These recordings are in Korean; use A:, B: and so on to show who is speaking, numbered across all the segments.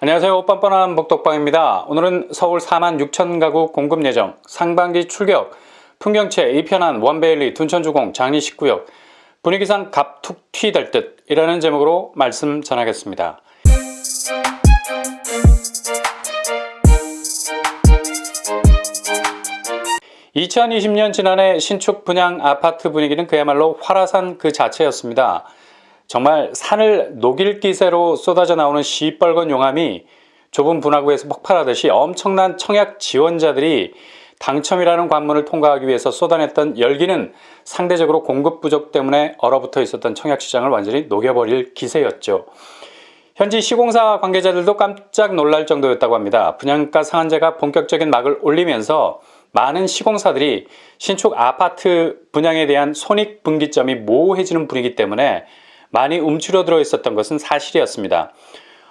A: 안녕하세요. 뻔뻔한 복덕방입니다. 오늘은 서울 4만 6천 가구 공급 예정, 상반기 출격, 풍경채, 이편한, 원베일리, 둔천주공, 장리 19역, 분위기상 갑툭 튀 될 듯 이라는 제목으로 말씀 전하겠습니다. 2020년 지난해 신축 분양 아파트 분위기는 그야말로 화라산 그 자체였습니다. 정말 산을 녹일 기세로 쏟아져 나오는 시뻘건 용암이 좁은 분화구에서 폭발하듯이 엄청난 청약 지원자들이 당첨이라는 관문을 통과하기 위해서 쏟아냈던 열기는 상대적으로 공급 부족 때문에 얼어붙어 있었던 청약시장을 완전히 녹여버릴 기세였죠. 현지 시공사 관계자들도 깜짝 놀랄 정도였다고 합니다. 분양가 상한제가 본격적인 막을 올리면서 많은 시공사들이 신축 아파트 분양에 대한 손익분기점이 모호해지는 분위기 때문에 많이 움츠러들어 있었던 것은 사실이었습니다.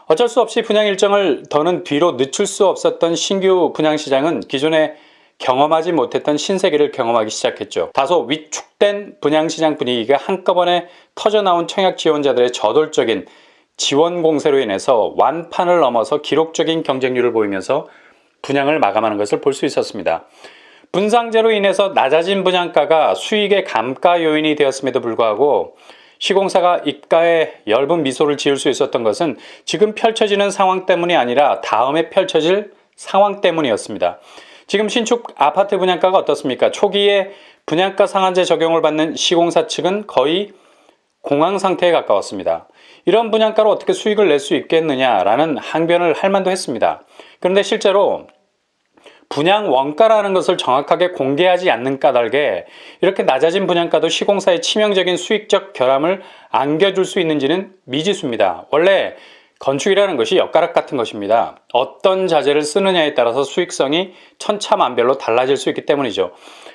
A: 어쩔 수 없이 분양 일정을 더는 뒤로 늦출 수 없었던 신규 분양시장은 기존에 경험하지 못했던 신세계를 경험하기 시작했죠. 다소 위축된 분양시장 분위기가 한꺼번에 터져나온 청약 지원자들의 저돌적인 지원 공세로 인해서 완판을 넘어서 기록적인 경쟁률을 보이면서 분양을 마감하는 것을 볼 수 있었습니다. 분상제로 인해서 낮아진 분양가가 수익의 감가 요인이 되었음에도 불구하고 시공사가 입가에 엷은 미소를 지을 수 있었던 것은 지금 펼쳐지는 상황 때문이 아니라 다음에 펼쳐질 상황 때문이었습니다. 지금 신축 아파트 분양가가 어떻습니까? 초기에 분양가 상한제 적용을 받는 시공사 측은 거의 공황 상태에 가까웠습니다. 이런 분양가로 어떻게 수익을 낼 수 있겠느냐라는 항변을 할 만도 했습니다. 그런데 실제로 분양 원가라는 것을 정확하게 공개하지 않는 까닭에 이렇게 낮아진 분양가도 시공사의 치명적인 수익적 결함을 안겨줄 수 있는지는 미지수입니다. 원래 건축이라는 것이 엿가락 같은 것입니다. 어떤 자재를 쓰느냐에 따라서 수익성이 천차만별로 달라질 수 있기 때문이죠.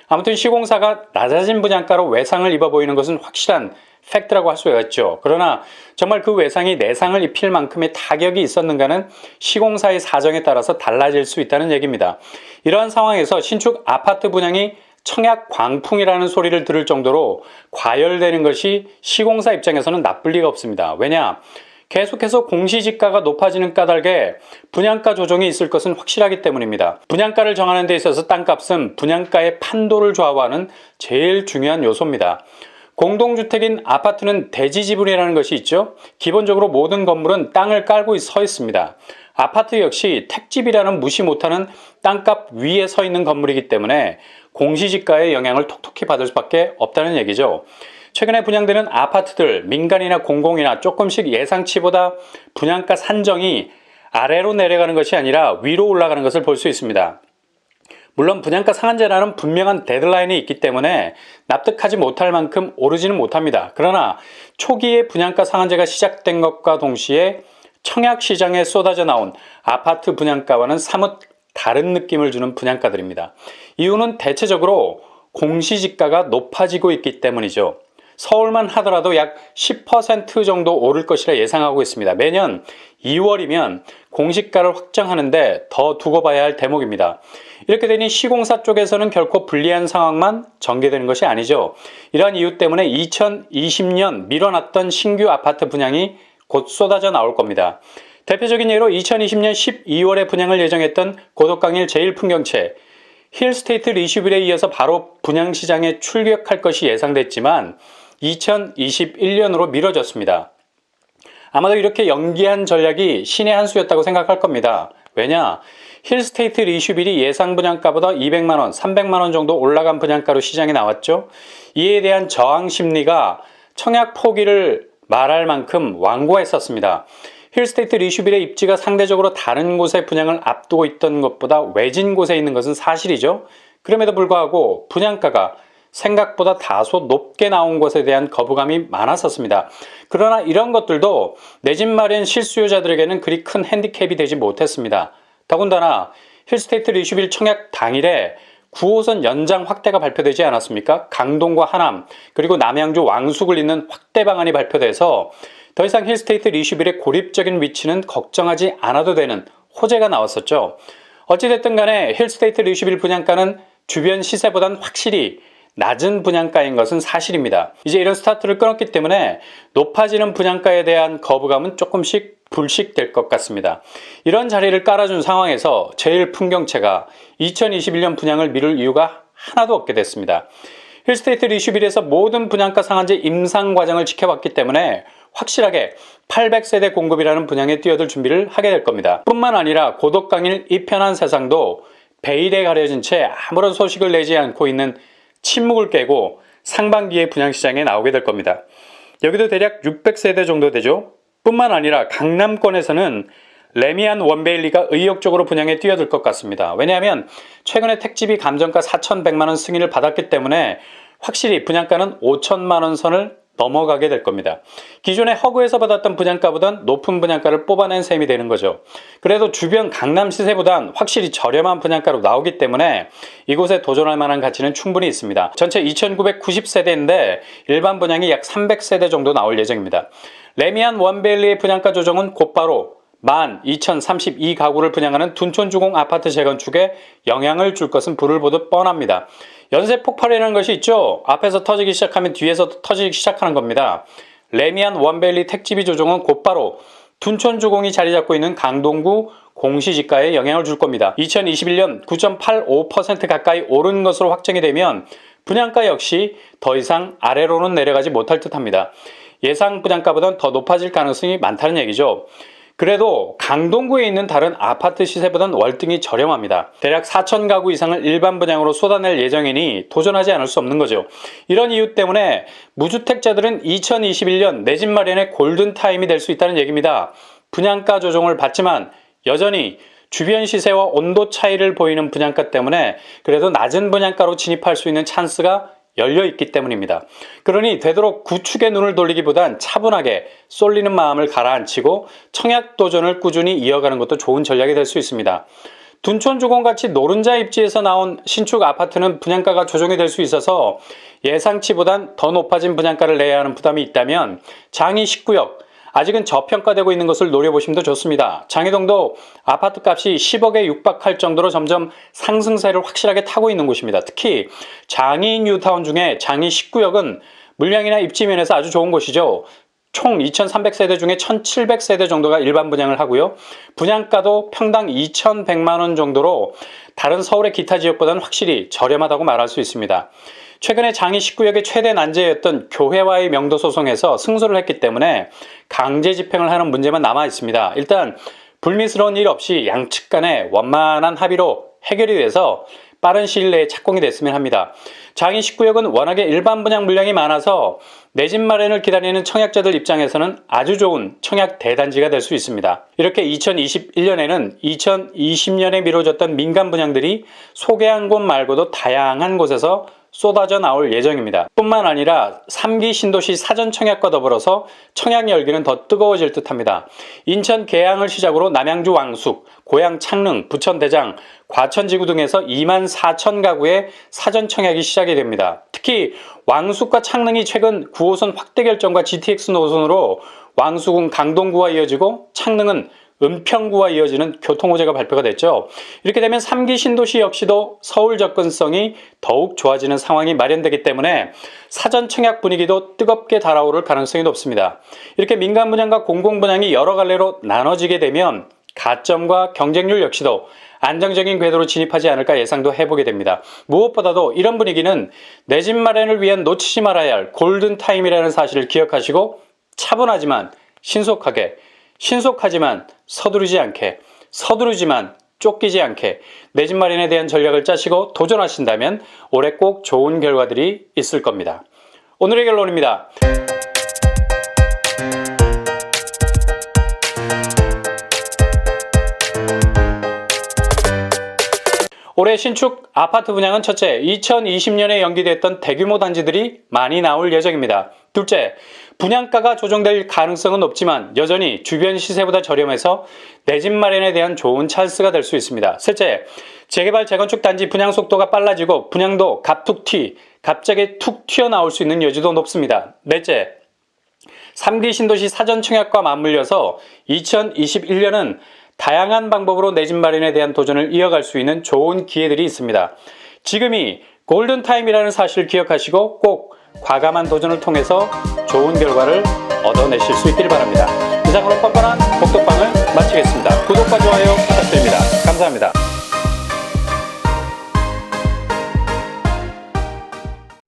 A: 아무튼 시공사가 낮아진 분양가로 외상을 입어 보이는 것은 확실한 팩트라고 할 수가 있죠. 그러나 정말 그 외상이 내상을 입힐 만큼의 타격이 있었는가는 시공사의 사정에 따라서 달라질 수 있다는 얘기입니다. 이러한 상황에서 신축 아파트 분양이 청약 광풍이라는 소리를 들을 정도로 과열되는 것이 시공사 입장에서는 나쁠 리가 없습니다. 왜냐? 계속해서 공시지가가 높아지는 까닭에 분양가 조정이 있을 것은 확실하기 때문입니다. 분양가를 정하는 데 있어서 땅값은 분양가의 판도를 좌우하는 제일 중요한 요소입니다. 공동주택인 아파트는 대지지분이라는 것이 있죠. 기본적으로 모든 건물은 땅을 깔고 서 있습니다. 아파트 역시 택집이라는 무시 못하는 땅값 위에 서 있는 건물이기 때문에 공시지가의 영향을 톡톡히 받을 수밖에 없다는 얘기죠. 최근에 분양되는 아파트들, 민간이나 공공이나 조금씩 예상치보다 분양가 산정이 아래로 내려가는 것이 아니라 위로 올라가는 것을 볼 수 있습니다. 물론 분양가 상한제라는 분명한 데드라인이 있기 때문에 납득하지 못할 만큼 오르지는 못합니다. 그러나 초기에 분양가 상한제가 시작된 것과 동시에 청약시장에 쏟아져 나온 아파트 분양가와는 사뭇 다른 느낌을 주는 분양가들입니다. 이유는 대체적으로 공시지가가 높아지고 있기 때문이죠. 서울만 하더라도 약 10% 정도 오를 것이라 예상하고 있습니다. 매년 2월이면 공시가를 확정하는데 더 두고 봐야 할 대목입니다. 이렇게 되니 시공사 쪽에서는 결코 불리한 상황만 전개되는 것이 아니죠. 이러한 이유 때문에 2020년 밀어놨던 신규 아파트 분양이 곧 쏟아져 나올 겁니다. 대표적인 예로 2020년 12월에 분양을 예정했던 고덕강일 제1풍경채 힐스테이트 리슈빌에 이어서 바로 분양시장에 출격할 것이 예상됐지만 2021년으로 미뤄졌습니다. 아마도 이렇게 연기한 전략이 신의 한 수였다고 생각할 겁니다. 왜냐? 힐스테이트 리슈빌이 예상 분양가보다 200만원, 300만원 정도 올라간 분양가로 시장에 나왔죠. 이에 대한 저항 심리가 청약 포기를 말할 만큼 완고했었습니다. 힐스테이트 리슈빌의 입지가 상대적으로 다른 곳의 분양을 앞두고 있던 것보다 외진 곳에 있는 것은 사실이죠. 그럼에도 불구하고 분양가가 생각보다 다소 높게 나온 것에 대한 거부감이 많았었습니다. 그러나 이런 것들도 내 집 마련 실수요자들에게는 그리 큰 핸디캡이 되지 못했습니다. 더군다나 힐스테이트 리슈빌 청약 당일에 9호선 연장 확대가 발표되지 않았습니까? 강동과 하남 그리고 남양주 왕숙을 잇는 확대 방안이 발표돼서 더 이상 힐스테이트 리슈빌의 고립적인 위치는 걱정하지 않아도 되는 호재가 나왔었죠. 어찌됐든 간에 힐스테이트 리슈빌 분양가는 주변 시세보단 확실히 낮은 분양가인 것은 사실입니다. 이제 이런 스타트를 끊었기 때문에 높아지는 분양가에 대한 거부감은 조금씩 불식될 것 같습니다. 이런 자리를 깔아준 상황에서 제일 풍경채가 2021년 분양을 미룰 이유가 하나도 없게 됐습니다. 힐스테이트 리슈빌에서 모든 분양가 상한제 임상 과정을 지켜봤기 때문에 확실하게 800세대 공급이라는 분양에 뛰어들 준비를 하게 될 겁니다. 뿐만 아니라 고독강일 이편한 세상도 베일에 가려진 채 아무런 소식을 내지 않고 있는 침묵을 깨고 상반기에 분양시장에 나오게 될 겁니다. 여기도 대략 600세대 정도 되죠. 뿐만 아니라 강남권에서는 레미안 원베일리가 의욕적으로 분양에 뛰어들 것 같습니다. 왜냐하면 최근에 택지비 감정가 4,100만원 승인을 받았기 때문에 확실히 분양가는 5천만원 선을 넘어가게 될 겁니다. 기존에 허그에서 받았던 분양가보단 높은 분양가를 뽑아낸 셈이 되는 거죠. 그래도 주변 강남 시세보단 확실히 저렴한 분양가로 나오기 때문에 이곳에 도전할 만한 가치는 충분히 있습니다. 전체 2,990세대인데 일반 분양이 약 300세대 정도 나올 예정입니다. 레미안 원베일리의 분양가 조정은 곧바로 12,032가구를 분양하는 둔촌주공 아파트 재건축에 영향을 줄 것은 불을 보듯 뻔합니다. 연쇄 폭발이라는 것이 있죠. 앞에서 터지기 시작하면 뒤에서도 터지기 시작하는 겁니다. 레미안 원베일리 택지비 조정은 곧바로 둔촌주공이 자리 잡고 있는 강동구 공시지가에 영향을 줄 겁니다. 2021년 9.85% 가까이 오른 것으로 확정이 되면 분양가 역시 더 이상 아래로는 내려가지 못할 듯합니다. 예상 분양가보다는 더 높아질 가능성이 많다는 얘기죠. 그래도 강동구에 있는 다른 아파트 시세보다는 월등히 저렴합니다. 대략 4,000가구 이상을 일반 분양으로 쏟아낼 예정이니 도전하지 않을 수 없는 거죠. 이런 이유 때문에 무주택자들은 2021년 내 집 마련의 골든타임이 될 수 있다는 얘기입니다. 분양가 조정을 받지만 여전히 주변 시세와 온도 차이를 보이는 분양가 때문에 그래도 낮은 분양가로 진입할 수 있는 찬스가 열려있기 때문입니다. 그러니 되도록 구축에 눈을 돌리기보단 차분하게 쏠리는 마음을 가라앉히고 청약 도전을 꾸준히 이어가는 것도 좋은 전략이 될 수 있습니다. 둔촌주공같이 노른자 입지에서 나온 신축 아파트는 분양가가 조정이 될 수 있어서 예상치보단 더 높아진 분양가를 내야 하는 부담이 있다면 장이 19역, 아직은 저평가되고 있는 것을 노려보시면 더 좋습니다. 장이동도 아파트 값이 10억에 육박할 정도로 점점 상승세를 확실하게 타고 있는 곳입니다. 특히 장이 뉴타운 중에 장이 19역은 물량이나 입지 면에서 아주 좋은 곳이죠. 총 2,300세대 중에 1,700세대 정도가 일반 분양을 하고요. 분양가도 평당 2,100만원 정도로 다른 서울의 기타 지역보다는 확실히 저렴하다고 말할 수 있습니다. 최근에 장이 19역의 최대 난제였던 교회와의 명도 소송에서 승소를 했기 때문에 강제 집행을 하는 문제만 남아 있습니다. 일단 불미스러운 일 없이 양측 간의 원만한 합의로 해결이 돼서 빠른 시일 내에 착공이 됐으면 합니다. 장이 19역은 워낙에 일반 분양 물량이 많아서 내 집 마련을 기다리는 청약자들 입장에서는 아주 좋은 청약 대단지가 될 수 있습니다. 이렇게 2021년에는 2020년에 미뤄졌던 민간 분양들이 소개한 곳 말고도 다양한 곳에서 쏟아져 나올 예정입니다. 뿐만 아니라 3기 신도시 사전 청약과 더불어서 청약 열기는 더 뜨거워질 듯합니다. 인천 계양을 시작으로 남양주 왕숙, 고양 창릉, 부천 대장, 과천지구 등에서 24,000가구의 사전 청약이 시작이 됩니다. 특히 왕숙과 창릉이 최근 9호선 확대 결정과 GTX 노선으로 왕숙은 강동구와 이어지고 창릉은 은평구와 이어지는 교통호재가 발표가 됐죠. 이렇게 되면 3기 신도시 역시도 서울 접근성이 더욱 좋아지는 상황이 마련되기 때문에 사전 청약 분위기도 뜨겁게 달아오를 가능성이 높습니다. 이렇게 민간 분양과 공공 분양이 여러 갈래로 나눠지게 되면 가점과 경쟁률 역시도 안정적인 궤도로 진입하지 않을까 예상도 해보게 됩니다. 무엇보다도 이런 분위기는 내 집 마련을 위한 놓치지 말아야 할 골든타임이라는 사실을 기억하시고 차분하지만 신속하지만 서두르지 않게, 서두르지만 쫓기지 않게 내 집 마련에 대한 전략을 짜시고 도전하신다면 올해 꼭 좋은 결과들이 있을 겁니다. 오늘의 결론입니다. 올해 신축 아파트 분양은 첫째, 2020년에 연기됐던 대규모 단지들이 많이 나올 예정입니다. 둘째, 분양가가 조정될 가능성은 높지만 여전히 주변 시세보다 저렴해서 내 집 마련에 대한 좋은 찬스가 될 수 있습니다. 셋째, 재개발 재건축 단지 분양 속도가 빨라지고 분양도 갑자기 툭 튀어나올 수 있는 여지도 높습니다. 넷째, 3기 신도시 사전 청약과 맞물려서 2021년은 다양한 방법으로 내 집 마련에 대한 도전을 이어갈 수 있는 좋은 기회들이 있습니다. 지금이 골든타임이라는 사실을 기억하시고 꼭 과감한 도전을 통해서 좋은 결과를 얻어내실 수 있기를 바랍니다. 이상으로 뻔뻔한 복덕방을 마치겠습니다. 구독과 좋아요 부탁드립니다. 감사합니다.